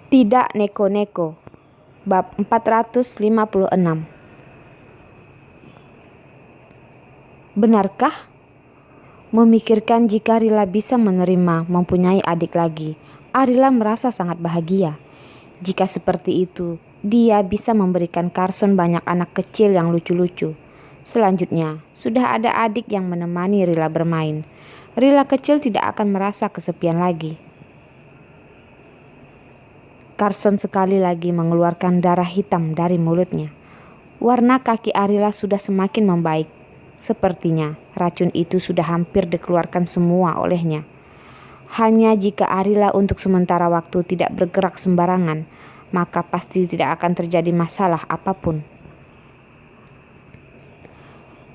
Tidak neko-neko. Bab 456. Benarkah? Memikirkan jika Rila bisa menerima mempunyai adik lagi, Arila merasa sangat bahagia. Jika seperti itu, dia bisa memberikan Carson banyak anak kecil yang lucu-lucu. Selanjutnya, sudah ada adik yang menemani Rila bermain. Rila kecil tidak akan merasa kesepian lagi. Carson sekali lagi mengeluarkan darah hitam dari mulutnya. Warna kaki Arila sudah semakin membaik. Sepertinya racun itu sudah hampir dikeluarkan semua olehnya. Hanya jika Arila untuk sementara waktu tidak bergerak sembarangan, maka pasti tidak akan terjadi masalah apapun.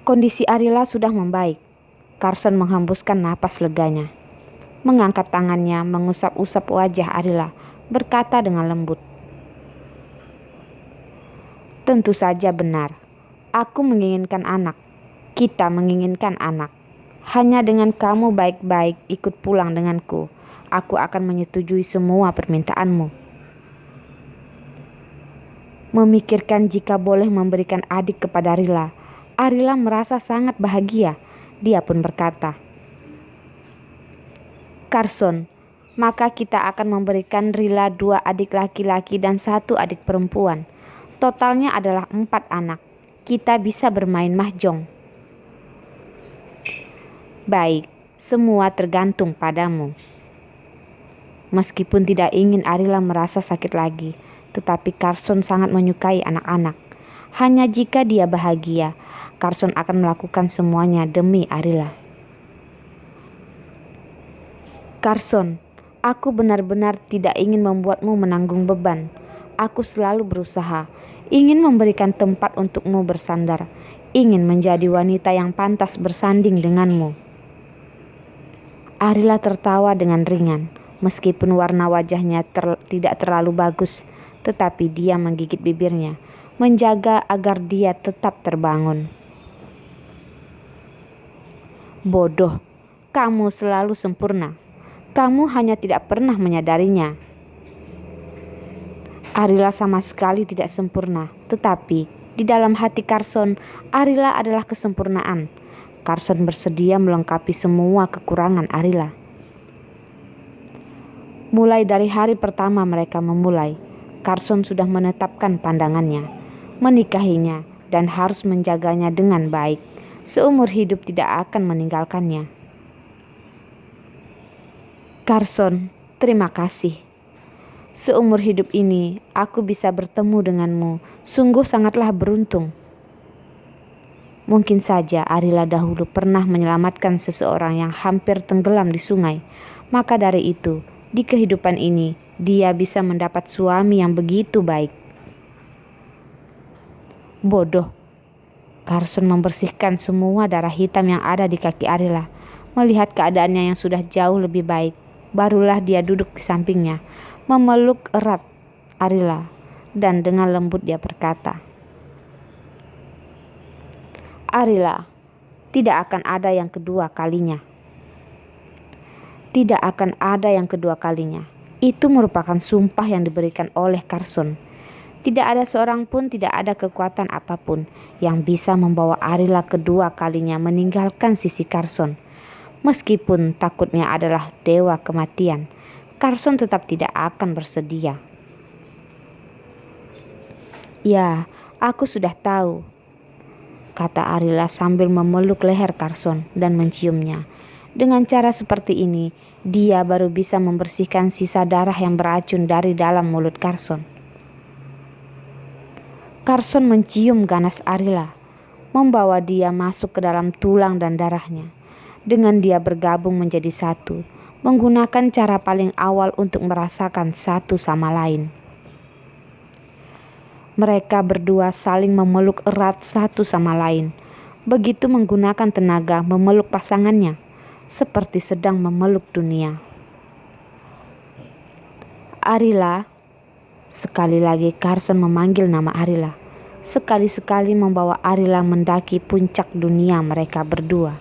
Kondisi Arila sudah membaik. Carson menghembuskan napas leganya. Mengangkat tangannya mengusap-usap wajah Arila, berkata dengan lembut, "Tentu saja benar. Aku menginginkan anak. Kita menginginkan anak. Hanya dengan kamu baik-baik ikut pulang denganku, aku akan menyetujui semua permintaanmu." Memikirkan jika boleh memberikan adik kepada Rila, Arila merasa sangat bahagia. Dia pun berkata, "Carson, maka kita akan memberikan Rila 2 adik laki-laki dan 1 adik perempuan. Totalnya adalah 4 anak. Kita bisa bermain mahjong." "Baik, semua tergantung padamu." Meskipun tidak ingin Arila merasa sakit lagi, tetapi Carson sangat menyukai anak-anak. Hanya jika dia bahagia, Carson akan melakukan semuanya demi Arila. "Carson, aku benar-benar tidak ingin membuatmu menanggung beban. Aku selalu berusaha, ingin memberikan tempat untukmu bersandar, ingin menjadi wanita yang pantas bersanding denganmu." Arila tertawa dengan ringan, meskipun warna wajahnya tidak terlalu bagus, tetapi dia menggigit bibirnya, menjaga agar dia tetap terbangun. "Bodoh, kamu selalu sempurna. Kamu hanya tidak pernah menyadarinya." Arila sama sekali tidak sempurna, tetapi di dalam hati Carson, Arila adalah kesempurnaan. Carson bersedia melengkapi semua kekurangan Arila. Mulai dari hari pertama mereka memulai, Carson sudah menetapkan pandangannya, menikahinya, dan harus menjaganya dengan baik. Seumur hidup tidak akan meninggalkannya. "Carson, terima kasih. Seumur hidup ini aku bisa bertemu denganmu. Sungguh sangatlah beruntung." Mungkin saja Arila dahulu pernah menyelamatkan seseorang yang hampir tenggelam di sungai. Maka dari itu, di kehidupan ini, dia bisa mendapat suami yang begitu baik. Bodoh. Carson membersihkan semua darah hitam yang ada di kaki Arila. Melihat keadaannya yang sudah jauh lebih baik, barulah dia duduk di sampingnya, memeluk erat Arila, dan dengan lembut dia berkata, "Arila, tidak akan ada yang kedua kalinya." Tidak akan ada yang kedua kalinya. Itu merupakan sumpah yang diberikan oleh Carson. Tidak ada seorang pun, tidak ada kekuatan apapun yang bisa membawa Arila kedua kalinya meninggalkan sisi Carson. Meskipun takutnya adalah dewa kematian, Carson tetap tidak akan bersedia. "Ya, aku sudah tahu," kata Arila sambil memeluk leher Carson dan menciumnya. Dengan cara seperti ini, dia baru bisa membersihkan sisa darah yang beracun dari dalam mulut Carson. Carson mencium ganas Arila, membawa dia masuk ke dalam tulang dan darahnya. Dengan dia bergabung menjadi satu, menggunakan cara paling awal untuk merasakan satu sama lain. Mereka berdua saling memeluk erat satu sama lain, begitu menggunakan tenaga memeluk pasangannya, seperti sedang memeluk dunia. "Arila." Sekali lagi Carson memanggil nama Arila. Sekali-sekali membawa Arila mendaki puncak dunia mereka berdua.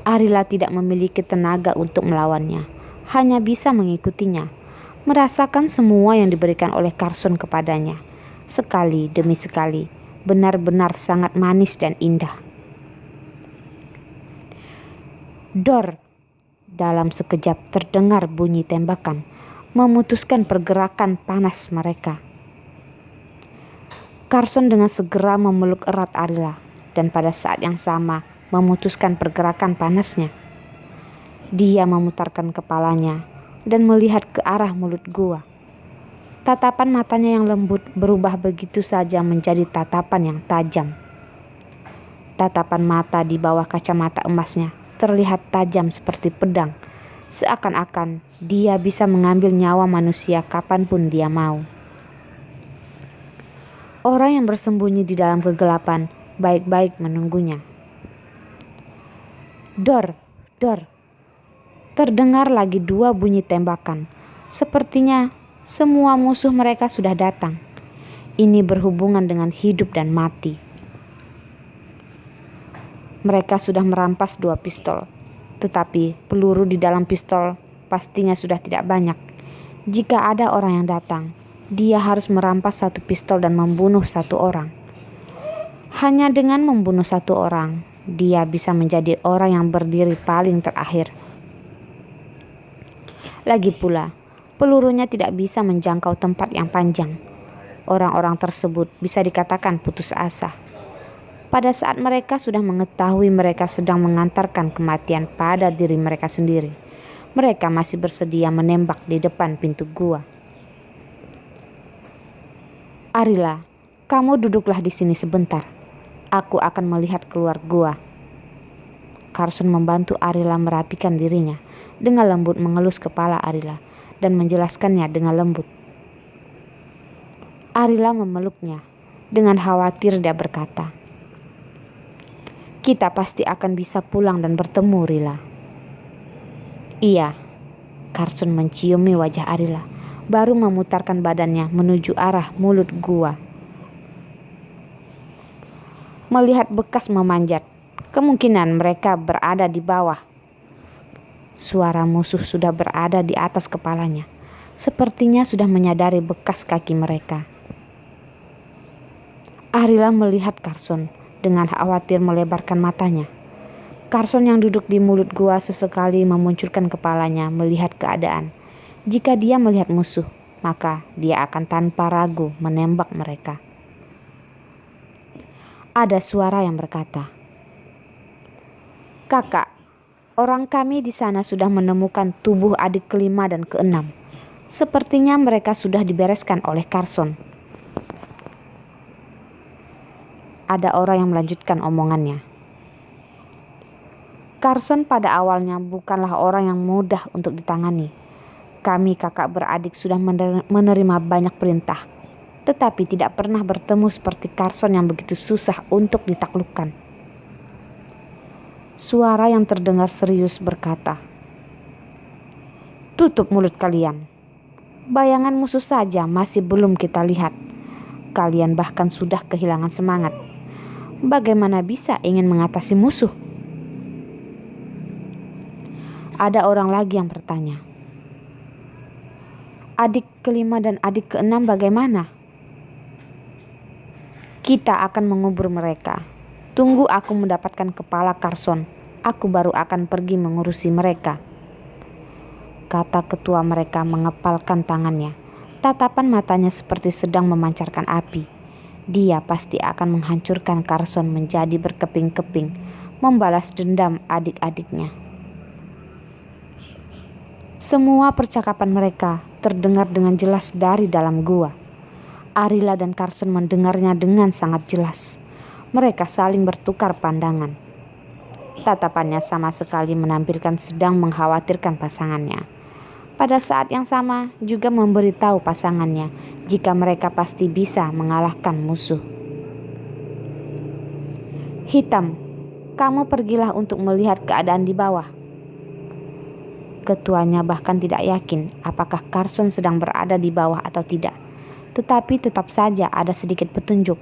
Arila tidak memiliki tenaga untuk melawannya, hanya bisa mengikutinya. merasakan semua yang diberikan oleh Carson kepadanya, sekali demi sekali, benar-benar sangat manis dan indah. Dor, dalam sekejap terdengar bunyi tembakan, memutuskan pergerakan panas mereka. Carson dengan segera memeluk erat Arila dan pada saat yang sama memutuskan pergerakan panasnya. Dia memutarkan kepalanya dan melihat ke arah mulut gua. Tatapan matanya yang lembut berubah begitu saja menjadi tatapan yang tajam. Tatapan mata di bawah kacamata emasnya terlihat tajam seperti pedang, seakan-akan dia bisa mengambil nyawa manusia kapanpun dia mau. Orang yang bersembunyi di dalam kegelapan baik-baik menunggunya. Dor, dor. Terdengar lagi 2 bunyi tembakan. Sepertinya semua musuh mereka sudah datang. Ini berhubungan dengan hidup dan mati. Mereka sudah merampas 2 pistol. Tetapi peluru di dalam pistol pastinya sudah tidak banyak. Jika ada orang yang datang, dia harus merampas 1 pistol dan membunuh 1 orang. Hanya dengan membunuh 1 orang, dia bisa menjadi orang yang berdiri paling terakhir. Lagi pula, pelurunya tidak bisa menjangkau tempat yang panjang. Orang-orang tersebut bisa dikatakan putus asa. Pada saat mereka sudah mengetahui mereka sedang mengantarkan kematian pada diri mereka sendiri, mereka masih bersedia menembak di depan pintu gua. Arila, kamu duduklah di sini sebentar. Aku akan melihat keluar gua. Carson membantu Arila merapikan dirinya. Dengan lembut mengelus kepala Arila dan menjelaskannya dengan lembut. Arila memeluknya. Dengan khawatir dia berkata, "Kita pasti akan bisa pulang dan bertemu, Rila." "Iya." Carson menciumi wajah Arila, baru memutarkan badannya menuju arah mulut gua. Melihat bekas memanjat, kemungkinan mereka berada di bawah. Suara musuh sudah berada di atas kepalanya. Sepertinya sudah menyadari bekas kaki mereka. Arila melihat Carson dengan khawatir melebarkan matanya. Carson yang duduk di mulut gua sesekali memunculkan kepalanya melihat keadaan. Jika dia melihat musuh, maka dia akan tanpa ragu menembak mereka. Ada suara yang berkata, "Kakak, orang kami di sana sudah menemukan tubuh adik kelima dan keenam. Sepertinya mereka sudah dibereskan oleh Carson." Ada orang yang melanjutkan omongannya. "Carson pada awalnya bukanlah orang yang mudah untuk ditangani. Kami kakak beradik sudah menerima banyak perintah, tetapi tidak pernah bertemu seperti Carson yang begitu susah untuk ditaklukkan." Suara yang terdengar serius berkata, "Tutup mulut kalian. Bayangan musuh saja masih belum kita lihat. Kalian bahkan sudah kehilangan semangat. Bagaimana bisa ingin mengatasi musuh?" Ada orang lagi yang bertanya, "Adik kelima dan adik keenam bagaimana?" "Kita akan mengubur mereka. Tunggu aku mendapatkan kepala Carson, aku baru akan pergi mengurusi mereka," kata ketua mereka mengepalkan tangannya. Tatapan matanya seperti sedang memancarkan api. Dia pasti akan menghancurkan Carson menjadi berkeping-keping, membalas dendam adik-adiknya. Semua percakapan mereka terdengar dengan jelas dari dalam gua. Arila dan Carson mendengarnya dengan sangat jelas. Mereka saling bertukar pandangan. Tatapannya sama sekali menampilkan sedang mengkhawatirkan pasangannya. Pada saat yang sama juga memberitahu pasangannya jika mereka pasti bisa mengalahkan musuh. "Hitam, kamu pergilah untuk melihat keadaan di bawah." Ketuanya bahkan tidak yakin apakah Carson sedang berada di bawah atau tidak. Tetapi tetap saja ada sedikit petunjuk.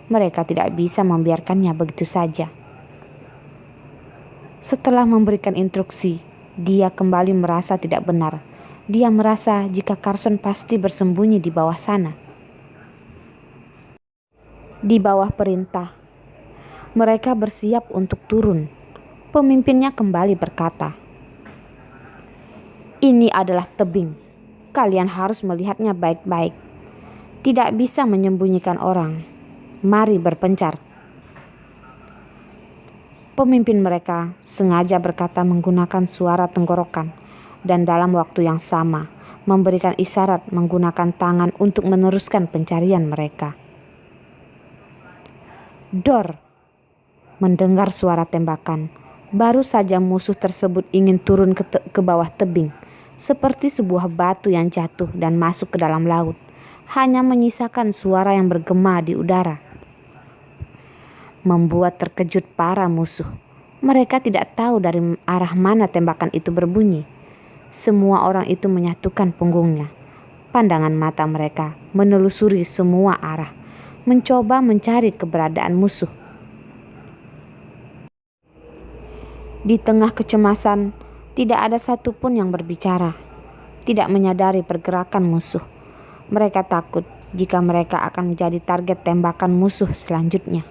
Mereka tidak bisa membiarkannya begitu saja. Setelah memberikan instruksi, dia kembali merasa tidak benar. Dia merasa jika Carson pasti bersembunyi di bawah sana. Di bawah perintah, mereka bersiap untuk turun. Pemimpinnya kembali berkata, "Ini adalah tebing. Kalian harus melihatnya baik-baik. Tidak bisa menyembunyikan orang. Mari berpencar." Pemimpin mereka sengaja berkata menggunakan suara tenggorokan dan dalam waktu yang sama memberikan isyarat menggunakan tangan untuk meneruskan pencarian mereka. Dor! Mendengar suara tembakan, baru saja musuh tersebut ingin turun ke bawah tebing, seperti sebuah batu yang jatuh dan masuk ke dalam laut, hanya menyisakan suara yang bergema di udara. Membuat terkejut para musuh. Mereka tidak tahu dari arah mana tembakan itu berbunyi. Semua orang itu menyatukan punggungnya. Pandangan mata mereka menelusuri semua arah, mencoba mencari keberadaan musuh. Di tengah kecemasan, tidak ada satupun yang berbicara, tidak menyadari pergerakan musuh. Mereka takut jika mereka akan menjadi target tembakan musuh selanjutnya.